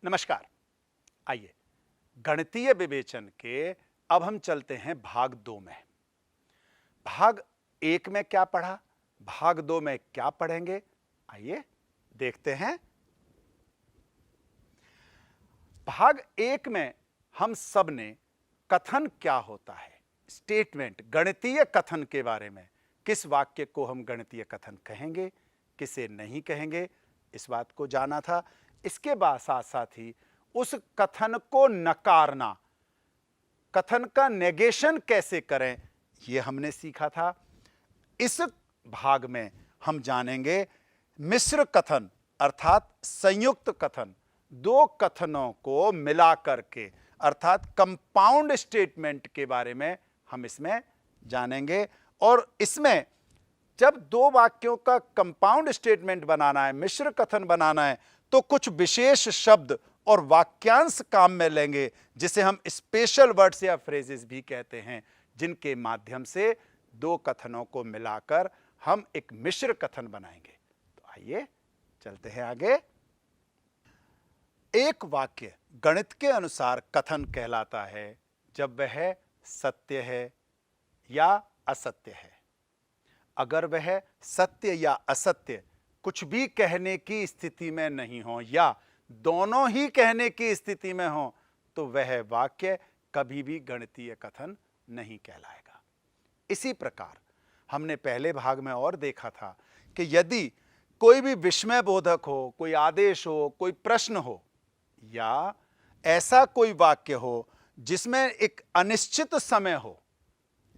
नमस्कार। आइए गणितीय विवेचन के अब हम चलते हैं भाग 2 में। भाग 1 में क्या पढ़ा, भाग 2 में क्या पढ़ेंगे, आइए देखते हैं। भाग 1 में हम सब ने कथन क्या होता है, स्टेटमेंट, गणितीय कथन के बारे में, किस वाक्य को हम गणितीय कथन कहेंगे, किसे नहीं कहेंगे, इस बात को जाना था। इसके बाद साथ साथ ही उस कथन को नकारना, कथन का नेगेशन कैसे करें, यह हमने सीखा था। इस भाग में हम जानेंगे मिश्र कथन अर्थात संयुक्त कथन, दो कथनों को मिलाकर के अर्थात कंपाउंड स्टेटमेंट के बारे में हम इसमें जानेंगे। और इसमें जब दो वाक्यों का कंपाउंड स्टेटमेंट बनाना है, मिश्र कथन बनाना है, तो कुछ विशेष शब्द और वाक्यांश काम में लेंगे जिसे हम स्पेशल वर्ड्स या फ्रेजेस भी कहते हैं, जिनके माध्यम से दो कथनों को मिलाकर हम एक मिश्र कथन बनाएंगे। तो आइए चलते हैं आगे। एक वाक्य गणित के अनुसार कथन कहलाता है जब वह सत्य है या असत्य है। अगर वह सत्य या असत्य कुछ भी कहने की स्थिति में नहीं हो या दोनों ही कहने की स्थिति में हो, तो वह वाक्य कभी भी गणितीय कथन नहीं कहलाएगा। इसी प्रकार हमने पहले भाग में और देखा था कि यदि कोई भी विस्मय बोधक हो, कोई आदेश हो, कोई प्रश्न हो या ऐसा कोई वाक्य हो जिसमें एक अनिश्चित समय हो,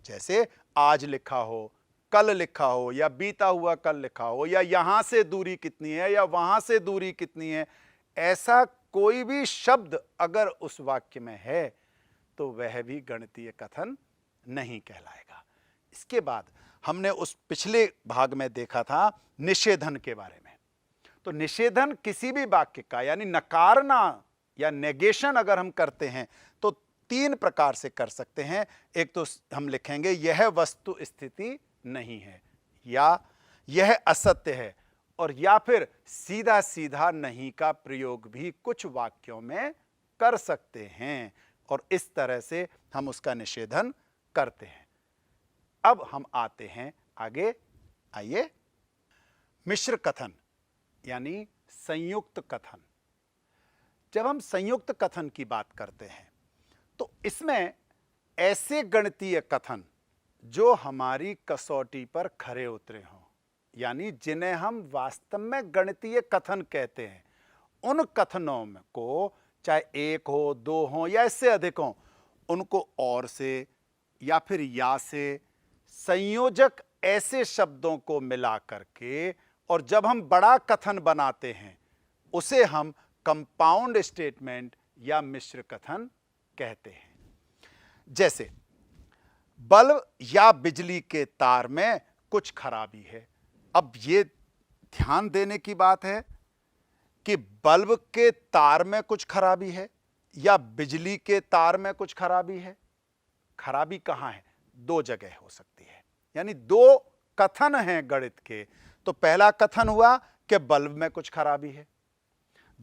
जैसे आज लिखा हो, कल लिखा हो, या बीता हुआ कल लिखा हो, या यहां से दूरी कितनी है या वहां से दूरी कितनी है, ऐसा कोई भी शब्द अगर उस वाक्य में है तो वह भी गणितीय कथन नहीं कहलाएगा। इसके बाद हमने उस पिछले भाग में देखा था निषेधन के बारे में। तो निषेधन किसी भी वाक्य का यानी नकारना या नेगेशन अगर हम करते हैं तो तीन प्रकार से कर सकते हैं। एक तो हम लिखेंगे यह वस्तु स्थिति नहीं है, या यह असत्य है, और या फिर सीधा सीधा नहीं का प्रयोग भी कुछ वाक्यों में कर सकते हैं, और इस तरह से हम उसका निषेधन करते हैं। अब हम आते हैं आगे। आइए, मिश्र कथन यानी संयुक्त कथन। जब हम संयुक्त कथन की बात करते हैं तो इसमें ऐसे गणितीय कथन जो हमारी कसौटी पर खरे उतरे हों, यानी जिन्हें हम वास्तव में गणितीय कथन कहते हैं, उन कथनों में को चाहे एक हो, दो हो या इससे अधिक हो, उनको और से या फिर या से संयोजक ऐसे शब्दों को मिला करके और जब हम बड़ा कथन बनाते हैं उसे हम कंपाउंड स्टेटमेंट या मिश्र कथन कहते हैं। जैसे बल्ब या बिजली के तार में कुछ खराबी है। अब यह ध्यान देने की बात है कि बल्ब के तार में कुछ खराबी है या बिजली के तार में कुछ खराबी है। खराबी कहां है? दो जगह हो सकती है, यानी दो कथन हैं गणित के। तो पहला कथन हुआ कि बल्ब में कुछ खराबी है,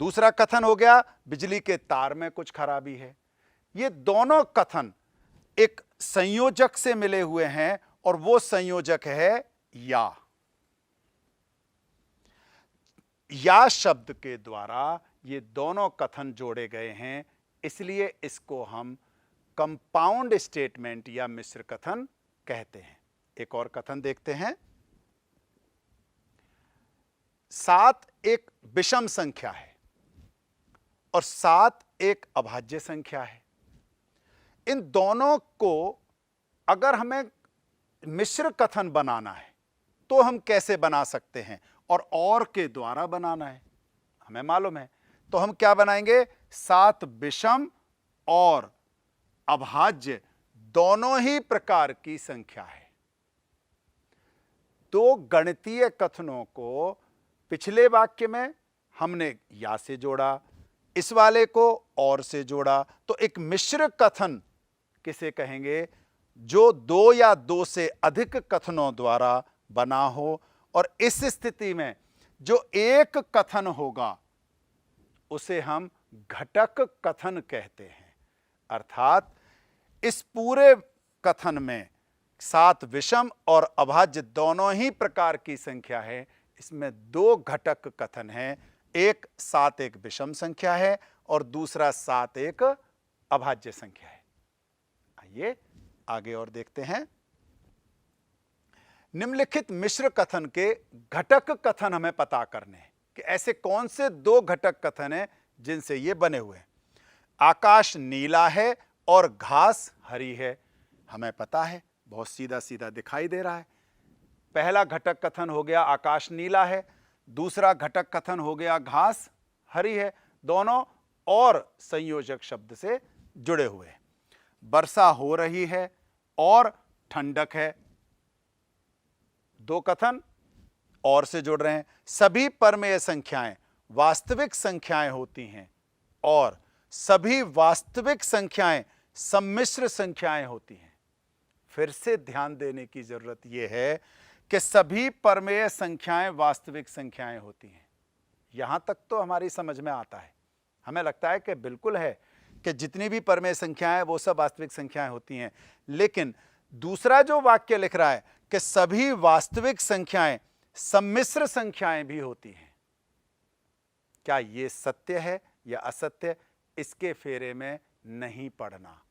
दूसरा कथन हो गया बिजली के तार में कुछ खराबी है। ये दोनों कथन एक संयोजक से मिले हुए हैं और वो संयोजक है या शब्द के द्वारा ये दोनों कथन जोड़े गए हैं, इसलिए इसको हम कंपाउंड स्टेटमेंट या मिश्र कथन कहते हैं। एक और कथन देखते हैं। 7 एक विषम संख्या है और 7 एक अभाज्य संख्या है। इन दोनों को अगर हमें मिश्र कथन बनाना है तो हम कैसे बना सकते हैं, और के द्वारा बनाना है, हमें मालूम है। तो हम क्या बनाएंगे? 7 विषम और अभाज्य दोनों ही प्रकार की संख्या है। तो गणितीय कथनों को पिछले वाक्य में हमने या से जोड़ा, इस वाले को और से जोड़ा, तो एक मिश्र कथन किसे कहेंगे? जो दो या दो से अधिक कथनों द्वारा बना हो, और इस स्थिति में जो एक कथन होगा उसे हम घटक कथन कहते हैं। अर्थात इस पूरे कथन में 7 विषम और अभाज्य दोनों ही प्रकार की संख्या है। इसमें 2 घटक कथन हैं, एक 7 एक विषम संख्या है और दूसरा 7 एक अभाज्य संख्या है। आइए आगे और देखते हैं। निम्नलिखित मिश्र कथन के घटक कथन हमें पता करने हैं कि ऐसे कौन से 2 घटक कथन हैं जिनसे ये बने हुए हैं। आकाश नीला है और घास हरी है, हमें पता है, बहुत सीधा सीधा दिखाई दे रहा है। पहला घटक कथन हो गया आकाश नीला है, दूसरा घटक कथन हो गया घास हरी है, दोनों और संयोजक शब्द से जुड़े हुए हैं। वर्षा हो रही है और ठंडक है, 2 कथन और से जुड़ रहे हैं। सभी परमेय संख्याएं वास्तविक संख्याएं होती हैं और सभी वास्तविक संख्याएं सम्मिश्र संख्याएं होती हैं। फिर से ध्यान देने की जरूरत यह है कि सभी परमेय संख्याएं वास्तविक संख्याएं होती हैं। यहां तक तो हमारी समझ में आता है, हमें लगता है कि बिल्कुल है कि जितनी भी परमेय संख्याएं वो सब वास्तविक संख्याएं होती हैं। लेकिन दूसरा जो वाक्य लिख रहा है कि सभी वास्तविक संख्याएं सम्मिश्र संख्याएं भी होती हैं, क्या ये सत्य है या असत्य, इसके फेरे में नहीं पड़ना।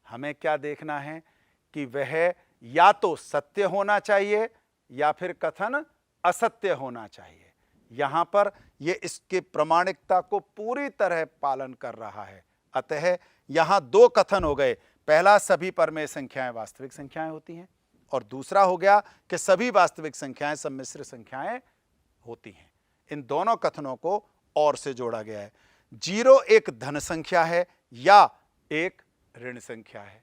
हमें क्या देखना है कि वह या तो सत्य होना चाहिए या फिर कथन असत्य होना चाहिए। यहां पर यह इसके प्रामाणिकता को पूरी तरह पालन कर रहा है। अतः यहां 2 कथन हो गए, पहला सभी परमेय संख्याएं वास्तविक संख्याएं होती हैं और दूसरा हो गया कि सभी वास्तविक संख्याएं सम्मिश्र संख्याएं होती हैं। इन दोनों कथनों को और से जोड़ा गया है। 0 एक धन संख्या है या एक ऋण संख्या है।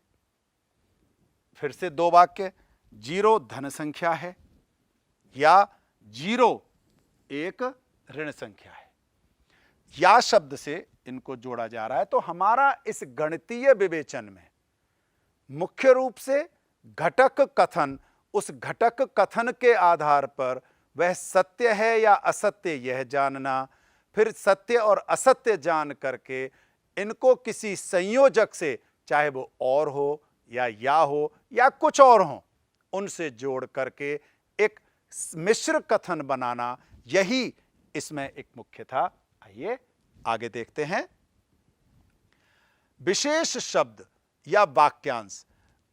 फिर से 2 वाक्य, 0 धन संख्या है या 0 एक ऋण संख्या है। या शब्द से इनको जोड़ा जा रहा है। तो हमारा इस गणितीय विवेचन में मुख्य रूप से घटक कथन, उस घटक कथन के आधार पर वह सत्य है या असत्य यह जानना, फिर सत्य और असत्य जान करके इनको किसी संयोजक से, चाहे वो और हो या कुछ और हो, उनसे जोड़ करके एक मिश्र कथन बनाना, यही इसमें एक मुख्य था। आइए आगे देखते हैं। विशेष शब्द या वाक्यांश।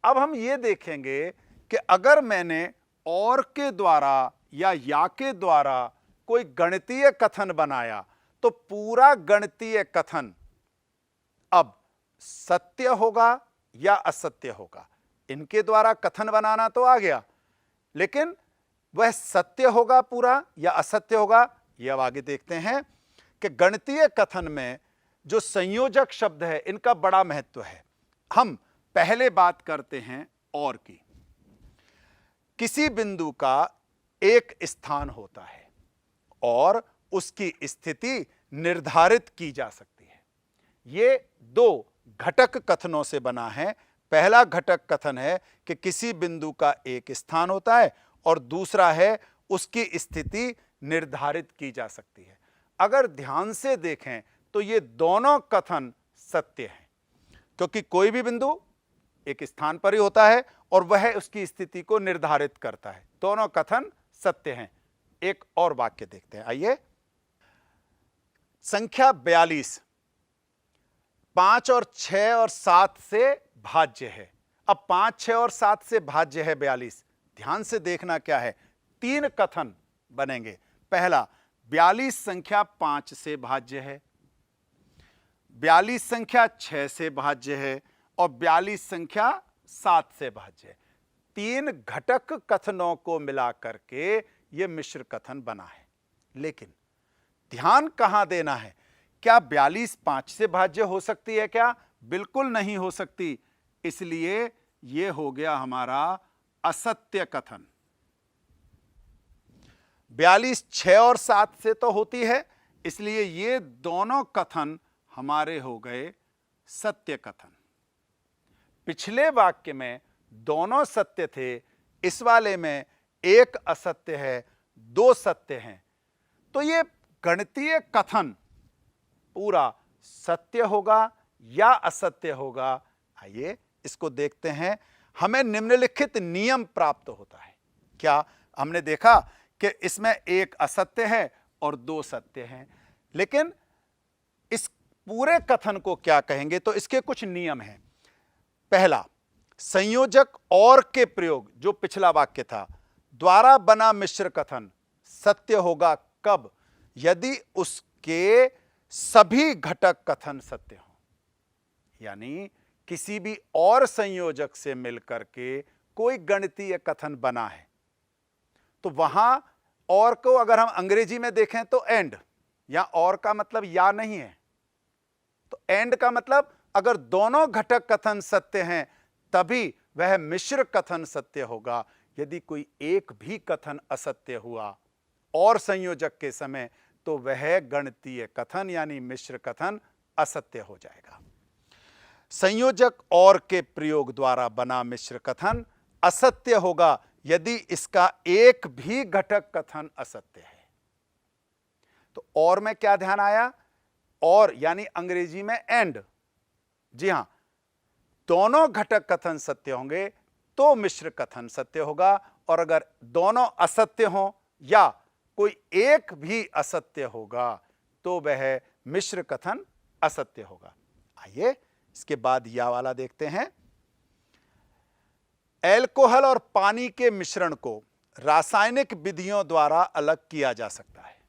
अब हम ये देखेंगे कि अगर मैंने और के द्वारा या के द्वारा कोई गणितीय कथन बनाया तो पूरा गणितीय कथन अब सत्य होगा या असत्य होगा। इनके द्वारा कथन बनाना तो आ गया, लेकिन वह सत्य होगा पूरा या असत्य होगा, यह अब आगे देखते हैं कि गणितीय कथन में जो संयोजक शब्द है इनका बड़ा महत्व है। हम पहले बात करते हैं और की। किसी बिंदु का एक स्थान होता है और उसकी स्थिति निर्धारित की जा सकती है। ये 2 घटक कथनों से बना है। पहला घटक कथन है कि किसी बिंदु का एक स्थान होता है और दूसरा है उसकी स्थिति निर्धारित की जा सकती है। अगर ध्यान से देखें तो ये दोनों कथन सत्य हैं, क्योंकि कोई भी बिंदु एक स्थान पर ही होता है और वह उसकी स्थिति को निर्धारित करता है। दोनों कथन सत्य हैं। एक और वाक्य देखते हैं, आइए। संख्या 42 5 और 6 और 7 से भाज्य है। अब 5, 6 और 7 से भाज्य है 42। ध्यान से देखना क्या है, 3 कथन बनेंगे। पहला, 42 संख्या 5 से भाज्य है, 42 संख्या 6 से भाज्य है और 42 संख्या 7 से भाज्य है। 3 घटक कथनों को मिलाकर के यह मिश्र कथन बना है। लेकिन ध्यान कहां देना है, क्या 42 5 से भाज्य हो सकती है क्या? बिल्कुल नहीं हो सकती। इसलिए यह हो गया हमारा असत्य कथन। 42 6 और 7 से तो होती है, इसलिए ये दोनों कथन हमारे हो गए सत्य कथन। पिछले वाक्य में दोनों सत्य थे, इस वाले में एक असत्य है, 2 सत्य हैं। तो ये गणितीय कथन पूरा सत्य होगा या असत्य होगा। आइए इसको देखते हैं। हमें निम्नलिखित नियम प्राप्त होता है। क्या हमने देखा कि इसमें एक असत्य है और दो सत्य हैं, लेकिन इस पूरे कथन को क्या कहेंगे तो इसके कुछ नियम हैं। पहला, संयोजक और के प्रयोग, जो पिछला वाक्य था, द्वारा बना मिश्र कथन सत्य होगा कब? यदि उसके सभी घटक कथन सत्य हों। यानी किसी भी और संयोजक से मिलकर के कोई गणितीय कथन बना है तो वहां और को अगर हम अंग्रेजी में देखें तो एंड, या और का मतलब या नहीं है, तो एंड का मतलब अगर दोनों घटक कथन सत्य हैं तभी वह मिश्र कथन सत्य होगा। यदि कोई एक भी कथन असत्य हुआ और संयोजक के समय तो वह गणितीय कथन यानी मिश्र कथन असत्य हो जाएगा। संयोजक और के प्रयोग द्वारा बना मिश्र कथन असत्य होगा यदि इसका एक भी घटक कथन असत्य है। तो और में क्या ध्यान आया? और यानी अंग्रेजी में एंड। जी हां, दोनों घटक कथन सत्य होंगे तो मिश्र कथन सत्य होगा, और अगर दोनों असत्य हों या कोई एक भी असत्य होगा तो वह मिश्र कथन असत्य होगा। आइए इसके बाद या वाला देखते हैं। एल्कोहल और पानी के मिश्रण को रासायनिक विधियों द्वारा अलग किया जा सकता है।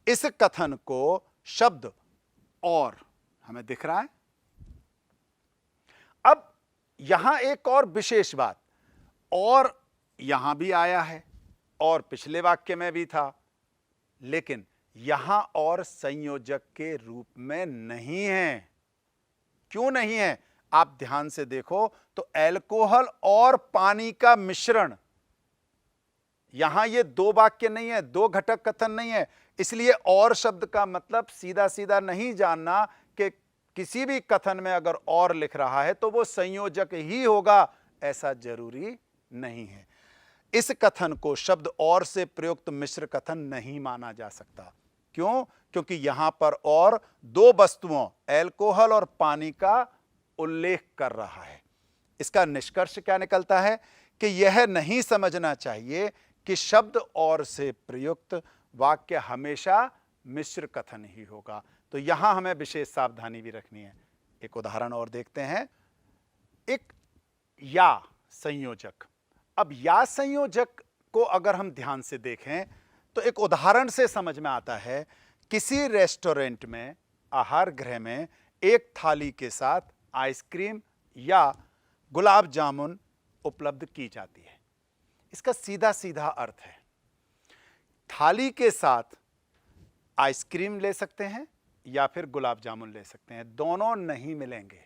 इस कथन को शब्द और हमें दिख रहा है। अब यहां एक और विशेष बात, और यहां भी आया है और पिछले वाक्य में भी था, लेकिन यहां और संयोजक के रूप में नहीं है। क्यों नहीं है? आप ध्यान से देखो तो एल्कोहल और पानी का मिश्रण, यहां ये दो वाक्य नहीं है, दो घटक कथन नहीं है। इसलिए और शब्द का मतलब सीधा सीधा नहीं जानना कि किसी भी कथन में अगर और लिख रहा है तो वो संयोजक ही होगा, ऐसा जरूरी नहीं है। इस कथन को शब्द और से प्रयुक्त मिश्र कथन नहीं माना जा सकता। क्यों? क्योंकि यहां पर और दो वस्तुओं एल्कोहल और पानी का उल्लेख कर रहा है। इसका निष्कर्ष क्या निकलता है कि यह नहीं समझना चाहिए कि शब्द और से प्रयुक्त वाक्य हमेशा मिश्र कथन ही होगा। तो यहां हमें विशेष सावधानी भी रखनी है। एक उदाहरण और देखते हैं। एक या संयोजक। अब या संयोजक को अगर हम ध्यान से देखें तो एक उदाहरण से समझ में आता है। किसी रेस्टोरेंट में, आहार गृह में एक थाली के साथ आइसक्रीम या गुलाब जामुन उपलब्ध की जाती है। इसका सीधा सीधा अर्थ है, थाली के साथ आइसक्रीम ले सकते हैं या फिर गुलाब जामुन ले सकते हैं, दोनों नहीं मिलेंगे।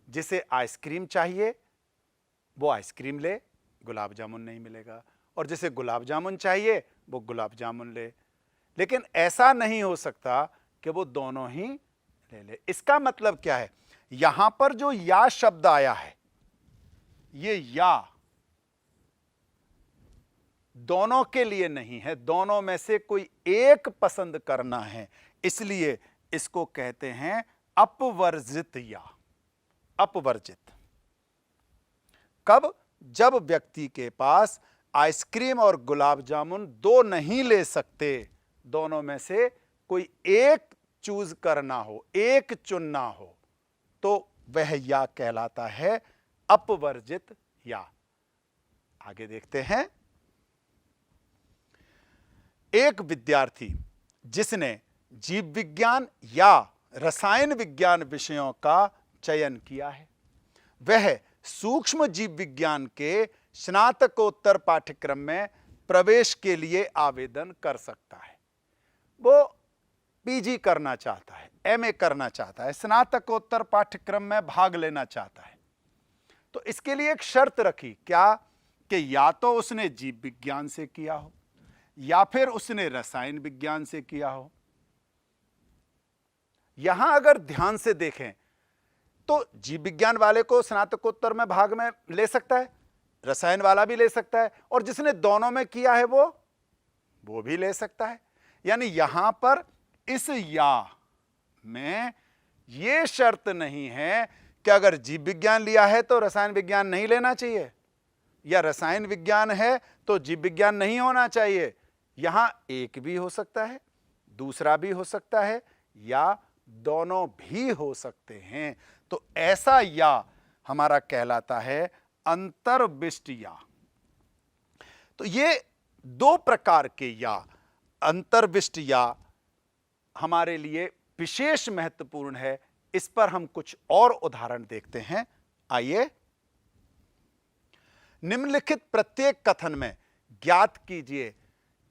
जिसे आइसक्रीम चाहिए वो आइसक्रीम ले, गुलाब जामुन नहीं मिलेगा, और जिसे गुलाब जामुन चाहिए वो गुलाब जामुन ले। लेकिन ऐसा नहीं हो सकता कि वो दोनों ही ले ले। इसका मतलब क्या है? यहां पर जो या शब्द आया है, ये या दोनों के लिए नहीं है, दोनों में से कोई एक पसंद करना है। इसलिए इसको कहते हैं अपवर्जित या अपवर्जित। कब? जब व्यक्ति के पास आइसक्रीम और गुलाब जामुन दो नहीं ले सकते, दोनों में से कोई एक चूज करना हो, एक चुनना हो, तो वह या कहलाता है अपवर्जित या। आगे देखते हैं। एक विद्यार्थी जिसने जीव विज्ञान या रसायन विज्ञान विषयों का चयन किया है, वह सूक्ष्म जीव विज्ञान के स्नातकोत्तर पाठ्यक्रम में प्रवेश के लिए आवेदन कर सकता है। वो पीजी करना चाहता है, एमए करना चाहता है, स्नातकोत्तर पाठ्यक्रम में भाग लेना चाहता है। तो इसके लिए एक शर्त रखी, क्या? कि या तो उसने जीव विज्ञान से किया हो या फिर उसने रसायन विज्ञान से किया हो। यहां अगर ध्यान से देखें तो जीव विज्ञान वाले को स्नातकोत्तर में भाग में ले सकता है, रसायन वाला भी ले सकता है, और जिसने दोनों में किया है वो भी ले सकता है। यानी यहां पर इस या में यह शर्त नहीं है कि अगर जीव विज्ञान लिया है तो रसायन विज्ञान नहीं लेना चाहिए, या रसायन विज्ञान है तो जीव विज्ञान नहीं होना चाहिए। यहां एक भी हो सकता है, दूसरा भी हो सकता है, या दोनों भी हो सकते हैं। तो ऐसा या हमारा कहलाता है अंतर्विष्ट या। तो ये दो प्रकार के या, अंतर्विष्ट या हमारे लिए विशेष महत्वपूर्ण है। इस पर हम कुछ और उदाहरण देखते हैं। आइए, निम्नलिखित प्रत्येक कथन में ज्ञात कीजिए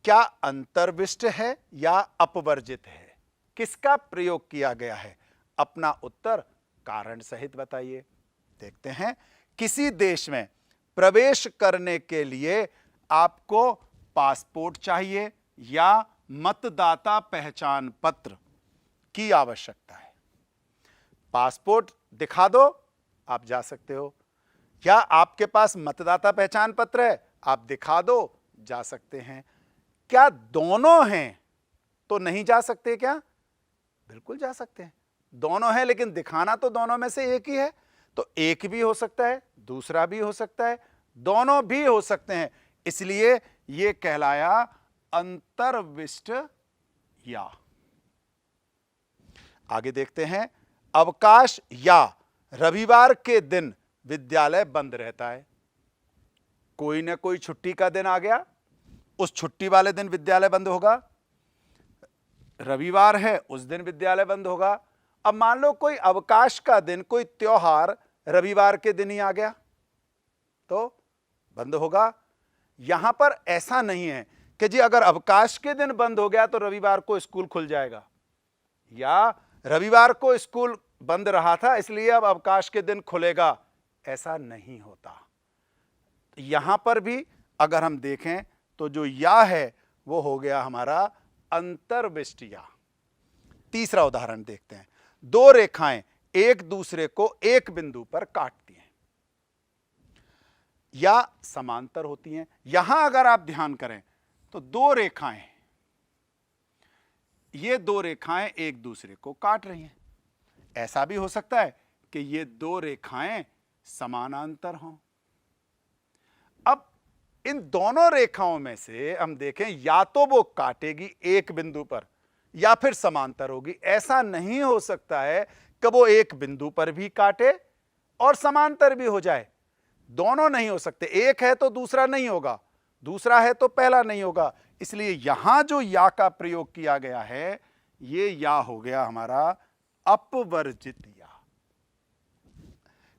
क्या अंतर्विष्ट है या अपवर्जित है, किसका प्रयोग किया गया है। अपना उत्तर कारण सहित बताइए। देखते हैं, किसी देश में प्रवेश करने के लिए आपको पासपोर्ट चाहिए या मतदाता पहचान पत्र की आवश्यकता है। पासपोर्ट दिखा दो, आप जा सकते हो, या आपके पास मतदाता पहचान पत्र है, आप दिखा दो, जा सकते हैं। क्या दोनों हैं तो नहीं जा सकते क्या? बिल्कुल जा सकते हैं। दोनों हैं, लेकिन दिखाना तो दोनों में से एक ही है। तो एक भी हो सकता है, दूसरा भी हो सकता है, दोनों भी हो सकते हैं। इसलिए यह कहलाया अंतर्विष्ट या। आगे देखते हैं, अवकाश या रविवार के दिन विद्यालय बंद रहता है। कोई ना कोई छुट्टी का दिन आ गया, उस छुट्टी वाले दिन विद्यालय बंद होगा। रविवार है, उस दिन विद्यालय बंद होगा। अब मान लो कोई अवकाश का दिन, कोई त्योहार रविवार के दिन ही आ गया तो बंद होगा। यहां पर ऐसा नहीं है कि जी अगर अवकाश के दिन बंद हो गया तो रविवार को स्कूल खुल जाएगा, या रविवार को स्कूल बंद रहा था इसलिए अब अवकाश के दिन खुलेगा। ऐसा नहीं होता। यहां पर भी अगर हम देखें तो जो या है वो हो गया हमारा अंतर्विष्ट या। तीसरा उदाहरण देखते हैं, दो रेखाएं एक दूसरे को एक बिंदु पर काटती हैं या समांतर होती हैं। यहां अगर आप ध्यान करें तो दो रेखाएं, ये दो रेखाएं एक दूसरे को काट रही हैं। ऐसा भी हो सकता है कि ये दो रेखाएं समानांतर हों। अब इन दोनों रेखाओं में से हम देखें, या तो वो काटेगी एक बिंदु पर या फिर समांतर होगी। ऐसा नहीं हो सकता है कि वो एक बिंदु पर भी काटे और समांतर भी हो जाए। दोनों नहीं हो सकते। एक है तो दूसरा नहीं होगा, दूसरा है तो पहला नहीं होगा। इसलिए यहां जो या का प्रयोग किया गया है, ये या हो गया हमारा अपवर्जित या।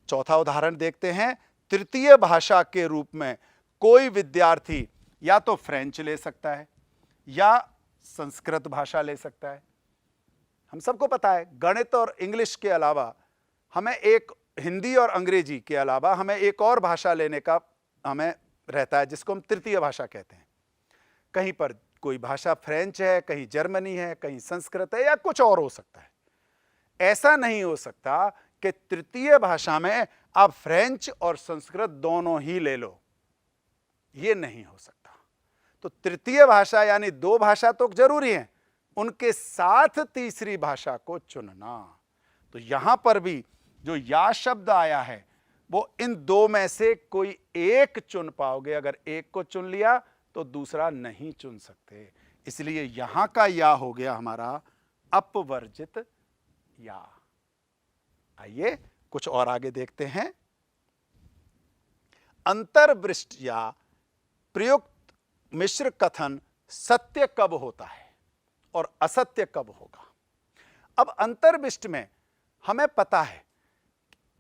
चौथा उदाहरण देखते हैं, तृतीय भाषा के रूप में कोई विद्यार्थी या तो फ्रेंच ले सकता है या संस्कृत भाषा ले सकता है। हम सबको पता है गणित और इंग्लिश के अलावा हमें एक, हिंदी और अंग्रेजी के अलावा हमें एक और भाषा लेने का हमें रहता है जिसको हम तृतीय भाषा कहते हैं। कहीं पर कोई भाषा फ्रेंच है, कहीं जर्मनी है, कहीं संस्कृत है, या कुछ और हो सकता है। ऐसा नहीं हो सकता कि तृतीय भाषा में आप फ्रेंच और संस्कृत दोनों ही ले लो, यह नहीं हो सकता। तो तृतीय भाषा यानी दो भाषा तो जरूरी है, उनके साथ तीसरी भाषा को चुनना। तो यहां पर भी जो या शब्द आया है वो इन दो में से कोई एक चुन पाओगे। अगर एक को चुन लिया तो दूसरा नहीं चुन सकते। इसलिए यहां का या हो गया हमारा अपवर्जित या। आइए कुछ और आगे देखते हैं। अंतर्विष्ट या प्रयुक्त मिश्र कथन सत्य कब होता है और असत्य कब होगा। अब अंतर्विष्ट में हमें पता है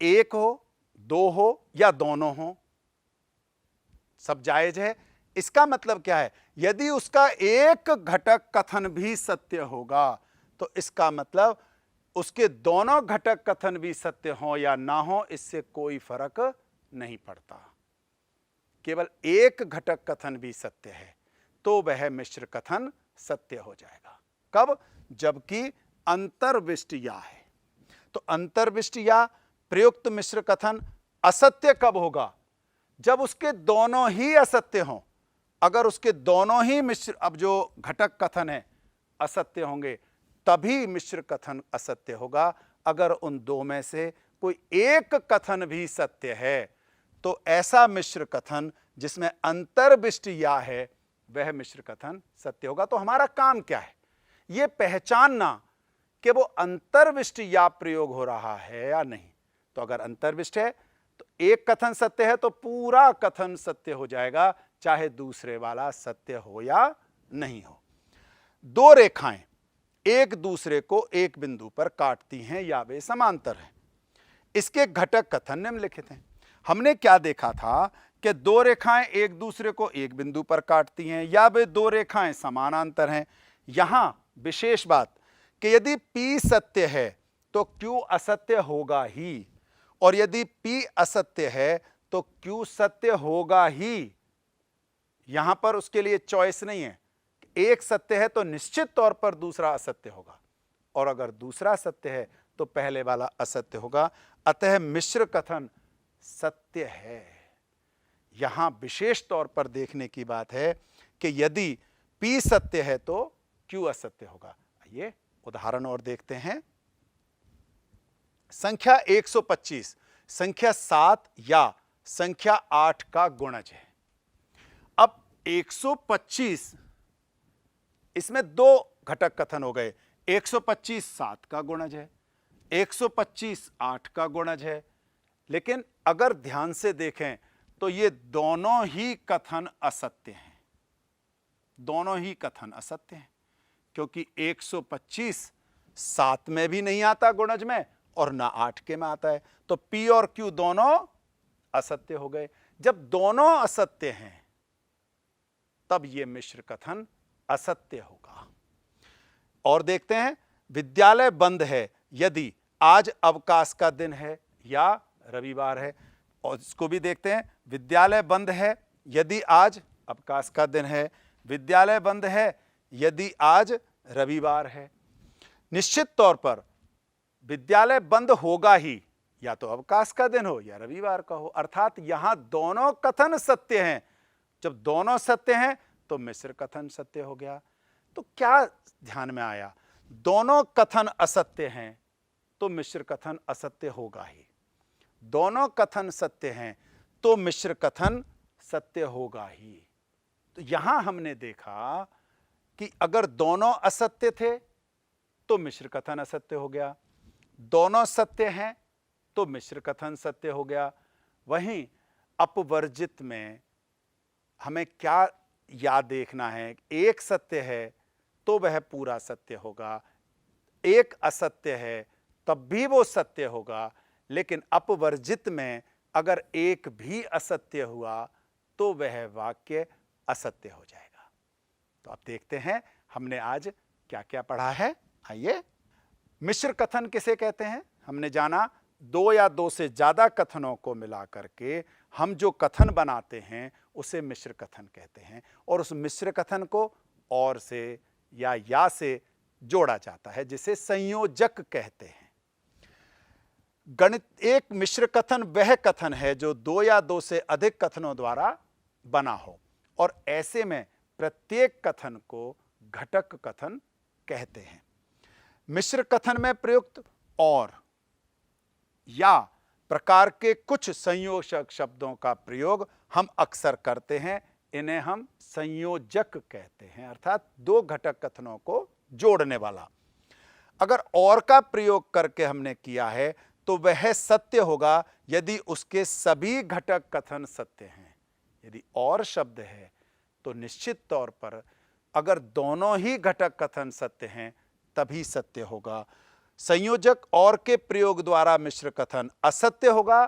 एक हो, दो हो या दोनों हो, सब जायज है। इसका मतलब क्या है, यदि उसका एक घटक कथन भी सत्य होगा तो इसका मतलब उसके दोनों घटक कथन भी सत्य हो या ना हो, इससे कोई फर्क नहीं पड़ता। केवल एक घटक कथन भी सत्य है तो वह मिश्र कथन सत्य हो जाएगा। कब? जबकि अंतर्विष्ट या है। तो अंतर्विष्ट या प्रयुक्त मिश्र कथन असत्य कब होगा? जब उसके दोनों ही असत्य हों। अगर उसके दोनों ही मिश्र, अब जो घटक कथन है असत्य होंगे तभी मिश्र कथन असत्य होगा। अगर उन दो में से कोई एक कथन भी सत्य है तो ऐसा मिश्र कथन जिसमें अंतर्विष्टि या है वह मिश्र कथन सत्य होगा। तो हमारा काम क्या है? यह पहचानना कि वो अंतर्विष्टि या प्रयोग हो रहा है या नहीं। तो अगर अंतर्विष्ट है तो एक कथन सत्य है तो पूरा कथन सत्य हो जाएगा, चाहे दूसरे वाला सत्य हो या नहीं हो। दो रेखाएं एक दूसरे को एक बिंदु पर काटती हैं या वे समांतर हैं। इसके घटक कथन निम्नलिखित हैं। हमने क्या देखा था कि दो रेखाएं एक दूसरे को एक बिंदु पर काटती हैं या वे दो रेखाएं समानांतर हैं। यहां विशेष बात कि यदि P सत्य है तो Q असत्य होगा ही, और यदि P असत्य है तो Q सत्य होगा ही। यहां पर उसके लिए चॉइस नहीं है। एक सत्य है तो निश्चित तौर पर दूसरा असत्य होगा, और अगर दूसरा सत्य है तो पहले वाला असत्य होगा। अतः मिश्र कथन सत्य है। यहां विशेष तौर पर देखने की बात है कि यदि P सत्य है तो Q असत्य होगा। आइए उदाहरण और देखते हैं। संख्या 125 संख्या 7 या संख्या 8 का गुणज है। अब 125 इसमें दो घटक कथन हो गए। 125 7 का गुणज है, 125 8 का गुणज है। लेकिन अगर ध्यान से देखें तो ये दोनों ही कथन असत्य हैं। दोनों ही कथन असत्य हैं, क्योंकि 125 7 में भी नहीं आता गुणज में और ना 8 के में आता है। तो P और Q दोनों असत्य हो गए। जब दोनों असत्य हैं तब यह मिश्र कथन असत्य होगा। और देखते हैं, विद्यालय बंद है यदि आज अवकाश का दिन है या रविवार है। और इसको भी देखते हैं, विद्यालय बंद है यदि आज अवकाश का दिन है, विद्यालय बंद है यदि आज रविवार है। निश्चित तौर पर विद्यालय बंद होगा ही, या तो अवकाश का दिन हो या रविवार का हो। अर्थात यहां दोनों कथन सत्य हैं। जब दोनों सत्य हैं तो मिश्र कथन सत्य हो गया। तो क्या ध्यान में आया? दोनों कथन असत्य हैं तो मिश्र कथन असत्य होगा ही। दोनों कथन सत्य हैं तो मिश्र कथन सत्य होगा ही। तो यहां हमने देखा कि अगर दोनों असत्य थे तो मिश्र कथन असत्य हो गया, दोनों सत्य हैं तो मिश्र कथन सत्य हो गया। वहीं अपवर्जित में हमें क्या याद देखना है? एक सत्य है तो वह पूरा सत्य होगा, एक असत्य है तब भी वो सत्य होगा। लेकिन अपवर्जित में अगर एक भी असत्य हुआ तो वह वाक्य असत्य हो जाएगा। तो आप देखते हैं हमने आज क्या क्या पढ़ा है। आइए, मिश्र कथन किसे कहते हैं? हमने जाना दो या दो से ज्यादा कथनों को मिला करके हम जो कथन बनाते हैं उसे मिश्र कथन कहते हैं, और उस मिश्र कथन को और से या से जोड़ा जाता है जिसे संयोजक कहते हैं। गणित एक मिश्र कथन वह कथन है जो दो या दो से अधिक कथनों द्वारा बना हो, और ऐसे में प्रत्येक कथन को घटक कथन कहते हैं। मिश्र कथन में प्रयुक्त और या प्रकार के कुछ संयोजक शब्दों का प्रयोग हम अक्सर करते हैं। इन्हें हम संयोजक कहते हैं, अर्थात दो घटक कथनों को जोड़ने वाला। अगर और का प्रयोग करके हमने किया है तो वह सत्य होगा यदि उसके सभी घटक कथन सत्य हैं। यदि और शब्द है तो निश्चित तौर पर अगर दोनों ही घटक कथन सत्य हैं तभी सत्य होगा। संयोजक और के प्रयोग द्वारा मिश्र कथन असत्य होगा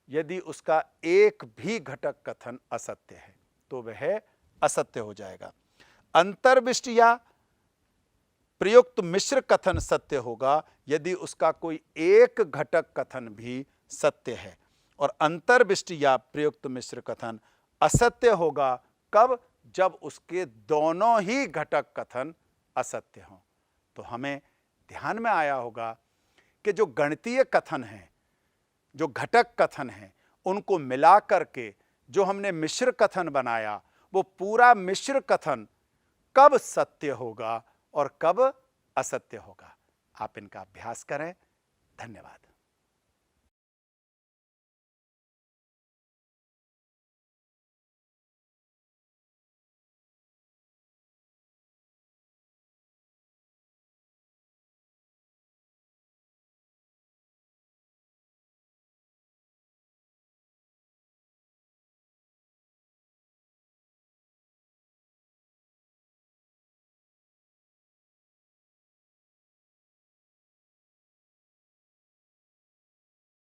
यदि उसका एक भी घटक कथन असत्य है, तो वह असत्य हो जाएगा। अंतर्विष्ट या प्रयुक्त मिश्र कथन सत्य होगा यदि उसका कोई एक घटक कथन भी सत्य है, और अंतर्विष्ट या प्रयुक्त मिश्र कथन असत्य होगा कब? जब उसके दोनों ही घटक कथन असत्य हों। तो हमें ध्यान में आया होगा कि जो गणितीय कथन हैं, जो घटक कथन हैं, उनको मिला करके जो हमने मिश्र कथन बनाया, वो पूरा मिश्र कथन कब सत्य होगा और कब असत्य होगा। आप इनका अभ्यास करें। धन्यवाद।